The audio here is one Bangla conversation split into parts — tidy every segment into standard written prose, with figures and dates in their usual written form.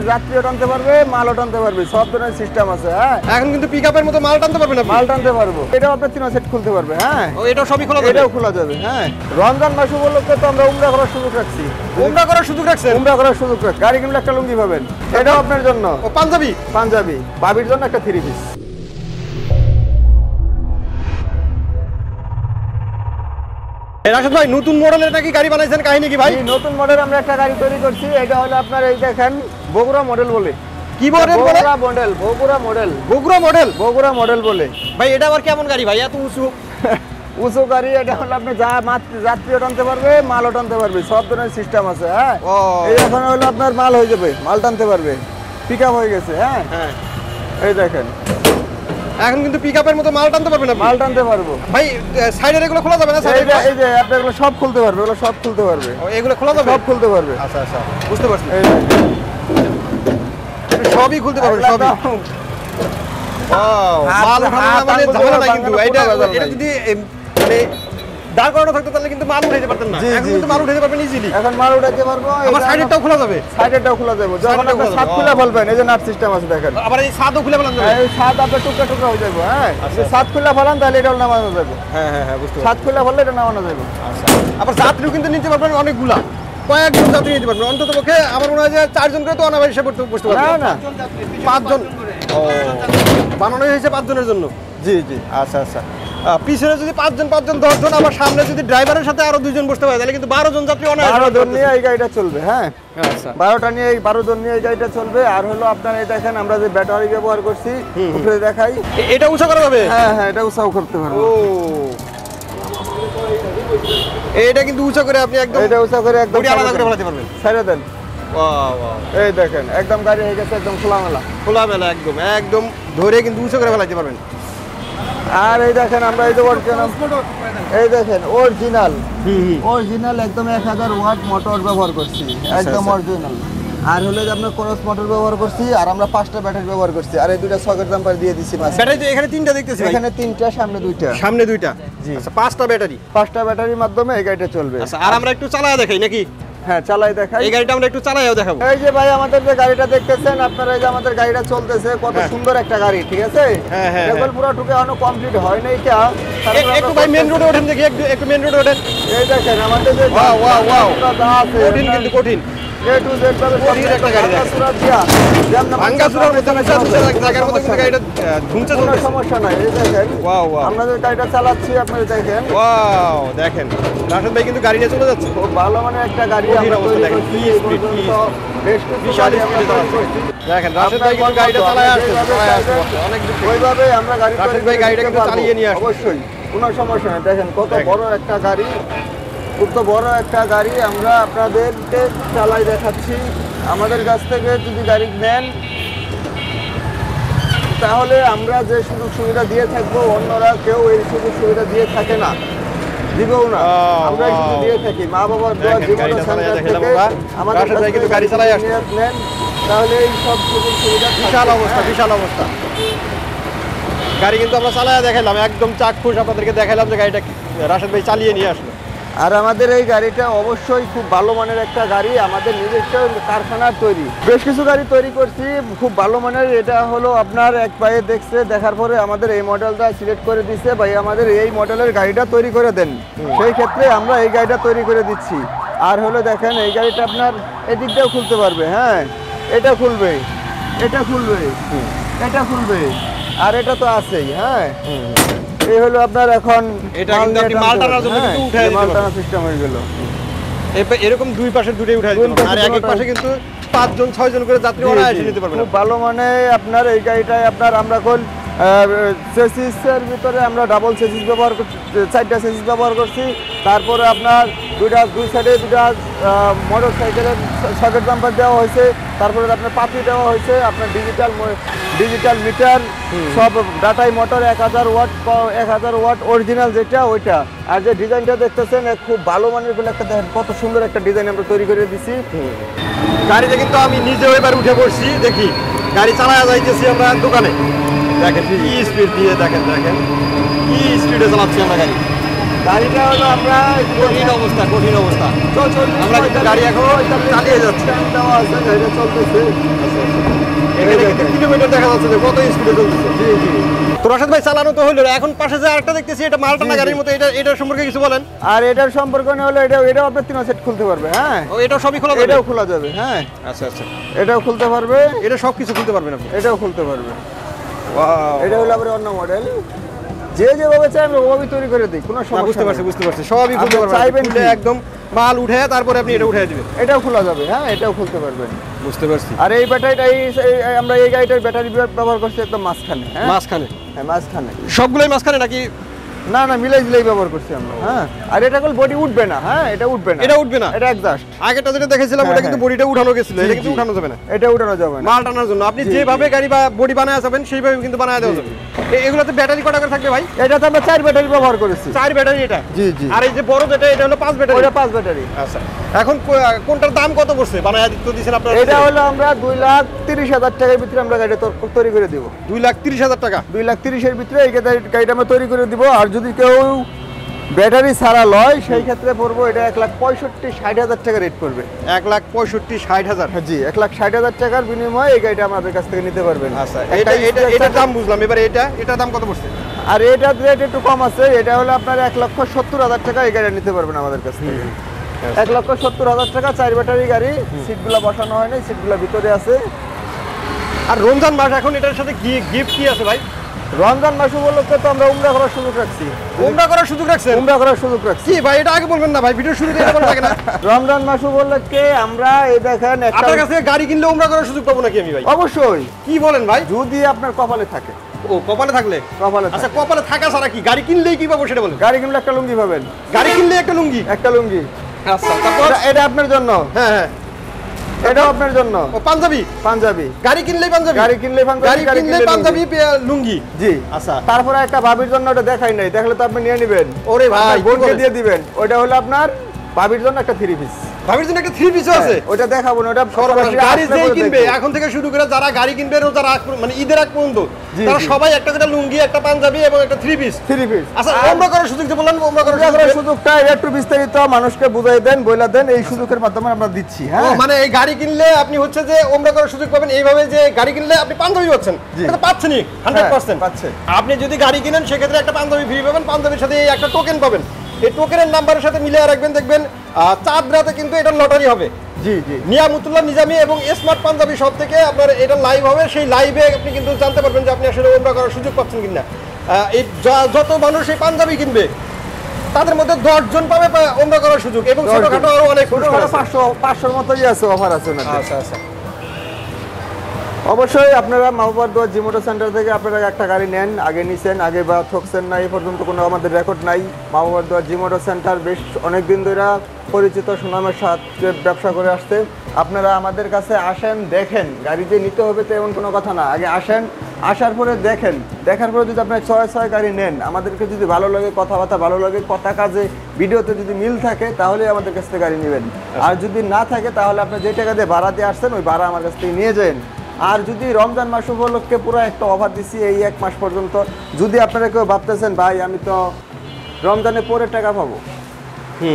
যাত্রীও টানতে পারবে, মালও টানতে পারবে, সব ধরনের সিস্টেম আছে। হ্যাঁ, এখন কিন্তু পিকআপের মতো মাল টানতে পারবে না? মাল টানতে পারবো, এটাও আপনার 3 সেট খুলতে পারবে। হ্যাঁ, এটাও সবই খোলা যাবে? এটাও খোলা যাবে। হ্যাঁ, রমজান মাস উপলক্ষে তো আমরা উমরা করার সুযোগ রাখছি। উমরা করার সুযোগ রাখছেন? উমরা করার সুযোগ রাখছি। গাড়ি কিনলে একটা লুঙ্গি পাবেন, এটাও আপনার জন্য। ও পাঞ্জাবি? পাঞ্জাবি। বাবির জন্য একটা 3 পিস। রাশেদ ভাই, নতুন মডেলের নাকি গাড়ি বানাইছেন, কাহিনী কি ভাই? নতুন মডেল আমরা একটা গাড়ি তৈরি করছি, এটা হলো আপনার এই দেখেন বগুড়া মডেল বলে। কি model? Bogura model. Bogura model. Bogura model? Bogura model বলে। ভাই এটা আবার কেমন গাড়ি ভাই, এত উঁচু? উঁচু গাড়ি, এটা হলো আপনি যাত্রীও টানতে পারবে, মালও টানতে পারবে, সব ধরনের সিস্টেম আছে। হ্যাঁ, এই এখন হলো আপনার মাল হয়ে যাবে, মাল টানতে পারবে, পিকআপ হয়ে গেছে। হ্যাঁ, এই দেখেন এখন কিন্তু পিকআপের মতো মাল টানতে পারবে না? মাল টানতে পারবো ভাই। সাইডের এগুলো খোলা যাবে না? এই যে আপনি এগুলো সব খুলতে পারবে, এগুলো সব খুলতে পারবে। এগুলো খোলা যাবে? সব খুলতে পারবে। আচ্ছা আচ্ছা, বুঝতে পারছি। সবই খুলতে পারবে, সবই। ওয়াও, মাল ওঠানো মানে ঝামেলা নাই কিন্তু। এটা যদি মানে দাঁড় করানো থাকতো তাহলে কিন্তু মাল উঠাইতে পারতেন না। এখন কিন্তু মাল উঠাইতে পারবেন ইজিলি। এখন মাল উঠাইতে পারবো। আবার সাইডেরটাও খোলা যাবে? সাইডেরটাও খোলা যাবে। যখন আপনি ছাদ খুলে ফেলবেন, এই যে নাট সিস্টেম আছে দেখেন। আবার এই ছাদও খুলে ফেলান যাবে? এই ছাদ আপনার টুকরা টুকরা হয়ে যাবে। হ্যাঁ, ছাদ খুলে ফেলান তাহলে এটা নামানো যাবে। হ্যাঁ হ্যাঁ, বুঝতে পারছি। ছাদ খুলে ফেললে এটা নামানো যাবে। আচ্ছা, আবার যাত্রীও কিন্তু নিতে পারবেন অনেকগুলা, কয়েকজন যাত্রী নিতে পারবেন। অন্তত পক্ষে আমার মনে হয় যে 4 জন করে তো অনাবাসে বসতে পারবে। না না, 5 জন। ও, বানানো হয়েছে 5 জনের জন্য? জি জি। আচ্ছা আচ্ছা, পিছনে যদি 5 জন 10 জন, আবার সামনে যদি ড্রাইভারের সাথে আরো 2 জন বসতে পারে তাহলে কিন্তু 12 জন যাত্রী অনায়াসে। 12 জন নিয়ে এই গাড়িটা চলবে। হ্যাঁ, আচ্ছা, 12টা নিয়ে 12 জন নিয়ে এই গাড়িটা চলবে। আর হলো আপনার এই দেখেন আমরা যে ব্যাটারি ব্যবহার করছি, উপরে দেখাই। এটা উঁচা করা যাবে? হ্যাঁ হ্যাঁ, এটা উঁচাও করতে পারবো। ও, এটা কিন্তু উঁচা করে আপনি একদম, এটা উঁচা করে একদম আলাদা করে ফেলাতে পারবেন। ছেড়ে দেন। ওয়াও ওয়াও, এই দেখেন একদম গাড়ি হয়ে গেছে একদম খোলামেলা। খোলামেলা একদম, একদম ধরে কিন্তু উঁচা করে ফেলাতে পারবেন। আর এই দেখেন আমরা এই যে এই দেখেন অরিজিনাল একদম 1000 ওয়াট মোটর ব্যবহার করছি, একদম অরিজিনাল। আর হলো যে আমরা ক্রস মোটর ব্যবহার করছি, আর আমরা 5টা ব্যাটারি ব্যবহার করছি, আর এই দুইটা সকেট জাম্পার দিয়ে দিছি। ব্যাটারি তো এখানে 3টা দেখতেছি। এখানে 3টা, সামনে 2টা। সামনে 2টা? জি। আচ্ছা, 5টা ব্যাটারি? 5টা ব্যাটারির মাধ্যমে এই গাড়িটা চলবে। আচ্ছা, আর আমরা একটু চালায় দেখাই নাকি? হ্যাঁ, চালাই দেখাই। এই গাড়িটা আমরা একটু চালায়ও দেখাবো। এই যে ভাই আমাদের যে গাড়িটা দেখতেছেন আপনারা, এই যে আমাদের গাড়িটা চলতেছে, কত সুন্দর একটা গাড়ি। ঠিক আছে, কেবল পুরো ঠুকে এখনো কমপ্লিট হয় নাই। এটা একটু ভাই মেইন রোডে ওঠেন দেখি, একটু মেইন রোডে ওঠেন। এই দেখেন আমাদের যে ওয়াও ওয়াও ওয়াও, কঠিন কিন্তু কঠিন। এ টু জেড ভাবে কঠিন একটা গাড়ি। ভাঙ্গাচুরার মতো জায়গার মধ্যে কিন্তু গাড়িটা ঘুমছে, কোনো সমস্যা নাই। এই দেখেন ওয়াও ওয়াও, আমরা যে গাড়িটা চালাচ্ছি আপনারা দেখেন। ওয়াও, দেখেন রাশেদ ভাই কিন্তু গাড়ি নিয়ে চলে যাচ্ছে। খুব ভালো মানের একটা গাড়ি আমরা তৈরি করছি। বিশাল স্পিডে চালাচ্ছে। দেখেন রাশেদ ভাই কিন্তু গাড়িটা চালায় আসছে, অনেক দূর। ওইভাবে আমরা গাড়ি রাশেদ ভাই গাড়িটা কিন্তু চালিয়ে নিয়ে আসছে। অবশ্যই, কোনো সমস্যা নেই। দেখেন কত বড় একটা গাড়ি, খুব তো বড় একটা গাড়ি আমরা আপনাদেরকে চালাই দেখাচ্ছি। আমাদের কাছ থেকে যদি গাড়ি নেন তাহলে আমরা যে সুযোগ সুবিধা দিয়ে থাকবো, অন্যরা কেউ এই সুযোগ সুবিধা দিয়ে থাকে না, দিবেও না। আমরা শুধু দিয়ে থাকি মা বাবার দোয়া, জীবন সেন্টার থেকে আমাদের কাছ থেকে গাড়ি চালাই নেন তাহলে এই সব সুযোগ সুবিধা। বিশাল অবস্থা, বিশাল অবস্থা। গাড়ি কিন্তু আমরা চালায় দেখাইলাম, একদম চাক্ষুষ আপনাদেরকে দেখাইলাম যে গাড়িটা রাশেদ ভাই চালিয়ে নিয়ে আসলো। আর আমাদের এই গাড়িটা অবশ্যই খুব ভালো মানের একটা গাড়ি, আমাদের নিজস্ব কারখানার তৈরি। বেশ কিছু গাড়ি তৈরি করছি খুব ভালো মানের। এটা হলো আপনার এক পায়ে দেখছে, দেখার পরে আমাদের এই মডেলটা সিলেক্ট করে দিচ্ছে, ভাই আমাদের এই মডেলের গাড়িটা তৈরি করে দেন। সেই ক্ষেত্রে আমরা এই গাড়িটা তৈরি করে দিচ্ছি। আর হলো দেখেন এই গাড়িটা আপনার এদিকটাও খুলতে পারবে। হ্যাঁ, এটা খুলবে, এটা খুলবে, এটা খুলবে, আর এটা তো আছেই। হ্যাঁ, এই হলো আপনার এখন এটা কিন্তু আপনি মাল টানার জন্য কিন্তু উঠায় দিতে পারবেন। মাল টানা সিস্টেম হয়ে গেল। এরকম দুই পাশে দুটোই উঠায় দিতে পারবেন, আর এক পাশে কিন্তু 5 জন 6 জন করে যাত্রী অনায়াসে নিতে পারবেন। খুব ভালো মানে আপনার এই গাড়িটায় আপনার আমরা কোন চেসিসের ভিতরে আমরা ডাবল চেসিস ব্যবহার করছি, 4টা চেসিস ব্যবহার করছি। তারপরে আপনার দুই সাইডে 2টা মোটর সাইকেলের সকেট জাম্পার দেওয়া হয়েছে। তারপরে আপনার পাতি দেওয়া হয়েছে, আপনার ডিজিটাল মিটার, সব ডাটাই মোটর 1000 ওয়াট অরিজিনাল যেটা ওইটা। আর যে ডিজাইনটা দেখতেছেন খুব ভালো মানের বলে একটা দেখেন কত সুন্দর একটা ডিজাইন আমরা তৈরি করে দিছি। গাড়িতে কিন্তু আমি নিজেও এবার উঠে পড়ছি, দেখি গাড়ি চালায় যাইতেছি আমরা দোকানে। দেখেন কি স্পিড দিয়ে, দেখেন দেখেন কি স্পিডে চালাচ্ছি আমরা গাড়ি। গাড়িটা হলো আমরা কঠিন অবস্থা আমরা কিন্তু গাড়ি এখন চালিয়ে যাচ্ছি। দেওয়া আছে, গাড়িটা চলতেছে। এখানে কিন্তু কিলোমিটার দেখা যাচ্ছে যে কত স্পিডে চলতেছে। জি জি। তো রাশেদ ভাই চালানো তো হলো, এখন পাশে যে আরেকটা দেখতেছি এটা মালটানা গাড়ির মতো, এটার সম্পর্কে কিছু বলেন। আর এটার সম্পর্ক নিয়ে হলো এটাও আপনার 3 সেট খুলতে পারবে। হ্যাঁ, ও এটা সবই খোলা যাবে? এটাও খোলা যাবে। হ্যাঁ আচ্ছা আচ্ছা, এটাও খুলতে পারবে, এটা সবকিছু খুলতে পারবেন আপনি? এটাও খুলতে পারবে। ওয়াও, এটা হলো আবার অন্য মডেল, যেভাবে চাই আমরা ওভাবে তৈরি করে দিই, কোনো না সমস্যা নেই। বুঝতে পারছি সবই খুলতে আপনি পারবেন, চাইবেন খুলে কি? একদম মাল উঠে তারপরে আপনি এটা উঠে দিবেন। এটাও খোলা যাবে। হ্যাঁ, এটাও খুলতে পারবেন। বুঝতে পারছি। আর এই ব্যাটারিটা আমরা এই গাড়িটার ব্যাটারি ব্যবহার করছি একদম মাঝখানে। হ্যাঁ মাঝখানে? হ্যাঁ, মাঝখানে। সবগুলোই মাঝখানে নাকি? না না, মিলাই ব্যবহার করছি আমরা। হ্যাঁ, আর এটা কোনো বডি উঠবে না। হ্যাঁ, এটা উঠবে না, এটা উঠবে না? এটা এক্সস্ট। আগেটা যেটা দেখেছিলাম ওটা কিন্তু বডিটা উঠানো গেছিল, এটা কিন্তু উঠানো যাবে না। এটা উঠানো যাবে না। মাল টানার জন্য আপনি যেভাবে গাড়ি বা বডি বানায় যাবেন সেইভাবে কিন্তু বানায় দেওয়া যাবে। এগুলোতে ব্যাটারি কটা করে থাকবে ভাই? এটাতে আমরা 4 ব্যাটারি ব্যবহার করেছি। 4 ব্যাটারি এটা? জি জি। আর এই যে বড় যেটা এটা হলো 5 ব্যাটারি? ওটা 5 ব্যাটারি। আচ্ছা, এখন কোনটার দাম কত পড়ছে বানায় দিতে দিয়েছেন আপনারা? এটা হলো আমরা 2,30,000 টাকার ভিতরে আমরা গাড়িটা তৈরি করে দিব। 2,30,000 টাকা? 2,30,000 এর ভিতরে এই গাড়িটা আমরা তৈরি করে দিব। আর যদি কেউ ব্যাটারি ছাড়া লয় সেই ক্ষেত্রে পড়বো এটা 1,65,60,000 টাকা রেট পড়বে। 1,65,60,000? জি, 1,60,000 টাকার বিনিময়ে এই গাড়িটা আমাদের কাছ থেকে নিতে পারবেন। আচ্ছা, এটার দাম বুঝলাম, এবার এটার দাম কত পড়ছে? আর এটার রেট একটু কম আছে, এটা হলো আপনার 1,70,000 টাকা এই গাড়ি নিতে পারবেন আমাদের কাছ থেকে। 1,70,000 টাকা, 4 ব্যাটারি গাড়ি, সিটগুলো বসানো হয় নাই, সিটগুলো ভিতরে আছে। আর রমজান মাস, এখন এটার সাথে গিফট কি আছে ভাই? রমজান মাস উপলক্ষে তো আমরা উমরা করার সুযোগ রাখছি। উমরা করার সুযোগ রাখছেন? উমরা করার সুযোগ রাখছি। কি ভাই, এটা আগে বলবেন না ভাই, ভিডিও শুরুতে এটা বলা লাগে না? রমজান মাস উপলক্ষে আমরা এই দেখেন একটা, আপনার কাছে গাড়ি কিনলে উমরা করার সুযোগ পাবো নাকি আমি ভাই? অবশ্যই, কি বলেন ভাই? যদি আপনার কপালে থাকে। ও, কপালে থাকলে? কপালে আচ্ছা, থাকে। কপালে থাকা ছাড়া কি গাড়ি কিনলেই কি পাবো সেটা বলেন? গাড়ি কিনলে একটা লুঙ্গি পাবেন। গাড়ি কিনলে একটা লুঙ্গি? একটা লুঙ্গি। আচ্ছা, তারপর? এটা আপনার জন্য। হ্যাঁ হ্যাঁ, এটাও আপনার জন্য। ও, পাঞ্জাবি? পাঞ্জাবি। গাড়ি কিনলেই পাঞ্জাবি? গাড়ি কিনলে পাঞ্জাবি, গাড়ি কিনলে পাঞ্জাবি, লুঙ্গি? জি। আচ্ছা, তারপরে একটা ভাবির জন্য ওটা দেখাই নাই, দেখলে তো আপনি নিয়ে নেবেন। ওরে ভাই, আপনার কি বোনকে বলেন? দিয়ে দিবেন। ওটা হলো আপনার ভাবির জন্য একটা 3 পিস। ভাবির জন্য একটা 3 পিসও আছে? ওটা দেখাবো না, ওটা সর্বনাশ, গাড়ি আসলে যেই পরে কিনবে দেখবো। এখন থেকে শুরু করে যারা গাড়ি কিনবে যারা মানে ঈদের আগ পর্যন্ত জি, তারা জি। সবাই একটা করে লুঙ্গি, একটা পাঞ্জাবি এবং একটা 3 পিস। 3 পিস। আচ্ছা, ওমরা করার সুযোগ যে বললেন, ওমরা করার উমরা সুযোগ করার দেন? সুযোগটা একটু বিস্তারিত মানুষকে বুঝাই দেন, বইলা দেন, এই সুযোগের মাধ্যমে আমরা দিচ্ছি। ও, হ্যাঁ, মানে এই গাড়ি কিনলে আপনি হচ্ছে যে ওমরা করার সুযোগ পাবেন, এইভাবে যে গাড়ি কিনলে আপনি পাঞ্জাবি পাচ্ছেন, জি। এটা তো পাচ্ছেনই 100%। পাচ্ছে। আপনি যদি গাড়ি কিনেন সেক্ষেত্রে একটা পাঞ্জাবি ফ্রি পাবেন, পাঞ্জাবির সাথে একটা টোকেন পাবেন। এই টোকেনের নাম্বারের সাথে মিলিয়ে রাখবেন, দেখবেন চাঁদ রাতে কিন্তু এটা লটারি হবে। জি জি। নিয়ামতুল্লাহ নিজামী এবং স্মার্ট পাঞ্জাবি সব থেকে আপনার এটা লাইভ হবে, সেই লাইভে আপনি কিন্তু জানতে পারবেন যে আপনি আসলে ওমরা করার সুযোগ পাচ্ছেন কিনা। এই যত মানুষ এই পাঞ্জাবি কিনবে তাদের মধ্যে 10 জন পাবে ওমরা করার সুযোগ, এবং ছোটখাটো আরো অনেক পুরস্কার আছে। 500 মতোই আছে, অফার আছে না। আচ্ছা আচ্ছা, অবশ্যই আপনারা মাহবুবার দোয়া জিমোটো সেন্টার থেকে আপনারা একটা গাড়ি নেন, আগে নিছেন, আগে বা ঠকছেন না, এই পর্যন্ত কোনো আমাদের রেকর্ড নাই। মাহবুবার দোয়া জিমোটো সেন্টার বেশ অনেক দিন ধরে পরিচিত সুনামের সাথে ব্যবসা করে আসছে। আপনারা আমাদের কাছে আসেন, দেখেন, গাড়ি যে নিতে হবে তো এমন কোনো কথা না, আগে আসেন, আসার পরে দেখেন, দেখার পরে যদি আপনার ছয় গাড়ি নেন, আমাদেরকে যদি ভালো লাগে, কথাবার্তা ভালো লাগে, কথা কাজে ভিডিওতে যদি মিল থাকে তাহলে আমাদের কাছ থেকে গাড়ি নেবেন। আর যদি না থাকে তাহলে আপনি যে টাকা দিয়ে ভাড়া দিয়ে আসছেন ওই ভাড়া আমার কাছ থেকে নিয়ে যান। আর যদি রমজান মাস উপলক্ষে পুরো একটা অফার দিচ্ছি এই 1 মাস পর্যন্ত, যদি আপনারা কেউ ভাবতেছেন ভাই আমি তো রমজানের পরে টাকা পাবো,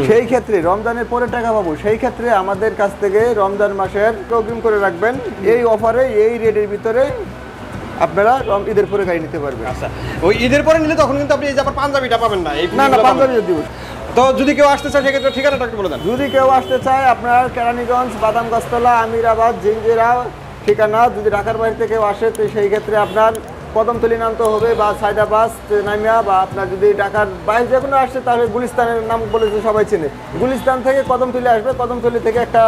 সেই ক্ষেত্রে রমজানের পরে টাকা পাবো, সেই ক্ষেত্রে আমাদের কাছ থেকে রমজান মাসের অগ্রিম করে রাখবেন। এই অফারে এই রেটের ভিতরে আপনারা ঈদের পরে গাড়ি নিতে পারবেন। আচ্ছা, ওই ঈদের পরে নিলে তখন কিন্তু আপনি এই যে আবার পাঞ্জাবিটা পাবেন না। এই না না, পাঞ্জাবি দিব। তো যদি কেউ আসতে চায় সেক্ষেত্রে ঠিকানাটা একটু বলে দেন। যদি কেউ আসতে চায়, আপনার কেরানীগঞ্জ, বাদামগাছতলা, আমিরাবাদ, জিঞ্জিরা ঠিকানা। যদি ঢাকার বাইরে থেকে কেউ আসে তো সেই ক্ষেত্রে আপনার কদমতলি নামতে হবে, বা সাইদাবাস নামিয়া, বা আপনার যদি ঢাকার বাইরে যে কোনো আসছে তাহলে গুলিস্তানের নাম বলে যে সবাই চেনে, গুলিস্তান থেকে কদমতলি আসবে, কদমতলি থেকে একটা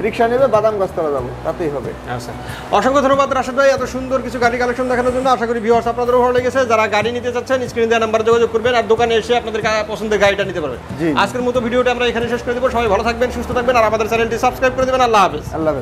রিক্সা নেবে, বাদামগাছতলা যাবো, তাতেই হবে। আচ্ছা, অসংখ্য ধন্যবাদ রাশেদ ভাই এত সুন্দর কিছু গাড়ি কালেকশন দেখানোর জন্য। আশা করি ভিউয়ার্স আপনাদেরও ভালো লেগেছে। যারা গাড়ি নিতে চাচ্ছেন স্ক্রিনে দেওয়া নাম্বারে যোগাযোগ করবেন, আর দোকানে এসে আপনাদের পছন্দের গাড়িটা নিতে পারবেন। জি। আজকের মতো ভিডিওটা আমরা এখানে শেষ করে দেবো। সবাই ভালো থাকবেন, সুস্থ থাকবেন, আর আমাদের চ্যানেলটি সাবস্ক্রাইব করে দেবেন। আল্লাহ হাফেজ। আল্লাহ হাফেজ।